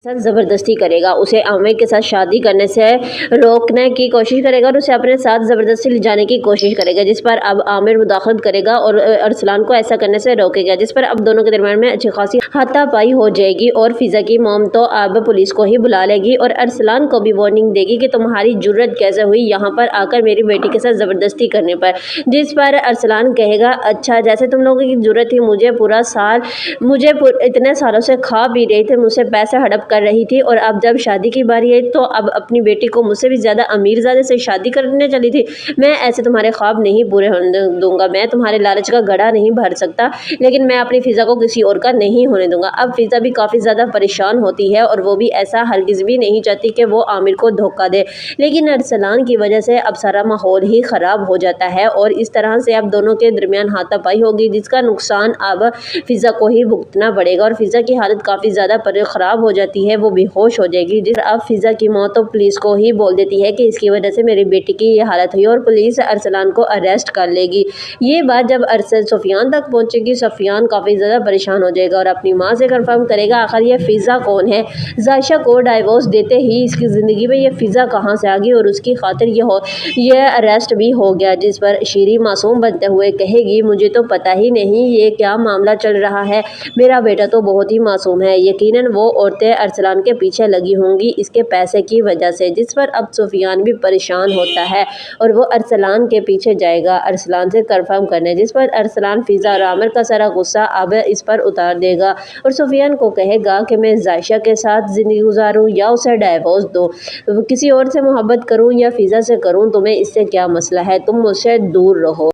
साथ ज़बरदस्ती करेगा, उसे आमिर के साथ शादी करने से रोकने की कोशिश करेगा और उसे अपने साथ ज़बरदस्ती ले जाने की कोशिश करेगा, जिस पर अब आमिर मुदाखलत करेगा और अरसलान को ऐसा करने से रोकेगा, जिस पर अब दोनों के दरमियान में अच्छी खासी हाथापाई हो जाएगी। और फिज़ा की मॉम तो अब पुलिस को ही बुला लेगी और अरसलान को भी वार्निंग देगी कि तुम्हारी जुर्रत कैसे हुई यहाँ पर आकर मेरी बेटी के साथ ज़बरदस्ती करने पर, जिस पर अरसलान कहेगा अच्छा जैसे तुम लोगों की जुर्रत थी, मुझे पूरा साल इतने सालों से खा भी रहे थे, मुझसे पैसे हड़प कर रही थी और अब जब शादी की बारी आई तो अब अपनी बेटी को मुझसे भी ज़्यादा अमीरजादे से शादी करने चली थी। मैं ऐसे तुम्हारे ख्वाब नहीं पूरे होने दूंगा, मैं तुम्हारे लालच का गड़ा नहीं भर सकता, लेकिन मैं अपनी फिज़ा को किसी और का नहीं होने दूंगा। अब फिज़ा भी काफ़ी ज़्यादा परेशान होती है और वो भी ऐसा हरगिज़ भी नहीं चाहती कि वो आमिर को धोखा दे, लेकिन अरसलान की वजह से अब सारा माहौल ही ख़राब हो जाता है और इस तरह से अब दोनों के दरमियान हाथापाई होगी, जिसका नुकसान अब फिज़ा को ही भुगतना पड़ेगा और फिज़ा की हालत काफ़ी ज़्यादा ख़राब हो जाती है, वो बेहोश हो जाएगी। जिस अब फिज़ा की मौत तो पुलिस को ही बोल देती है कि इसकी वजह से मेरी बेटी की ये हालत हुई और पुलिस अरसलान को अरेस्ट कर लेगी। ये बात जब सुफियान तक पहुंचेगी, सुफियान काफ़ी ज़्यादा परेशान हो जाएगा और अपनी माँ से कंफर्म करेगा आखिर ये फिज़ा कौन है। जायशा को डाइवोर्स देते ही इसकी ज़िंदगी में ये फिज़ा कहाँ से आ गई और उसकी खातिर ये अरेस्ट भी हो गया, जिस पर शीरी मासूम बनते हुए कहेगी मुझे तो पता ही नहीं ये क्या मामला चल रहा है, मेरा बेटा तो बहुत ही मासूम है, यकीनन वो औरतें अरसलान के पीछे लगी होंगी इसके पैसे की वजह से। जिस पर अब सुफियान भी परेशान होता है और वो अरसलान के पीछे जाएगा अरसलान से कंफर्म करने, जिस पर अरसलान फिज़ा और आमिर का सारा गुस्सा अब इस पर उतार देगा और सुफियान को कहेगा कि मैं जायशा के साथ ज़िंदगी गुजारूं या उसे डाइवोर्स दूं, किसी और से मोहब्बत करूं या फिज़ा से करूं, तुम्हें इससे क्या मसला है, तुम मुझसे दूर रहो।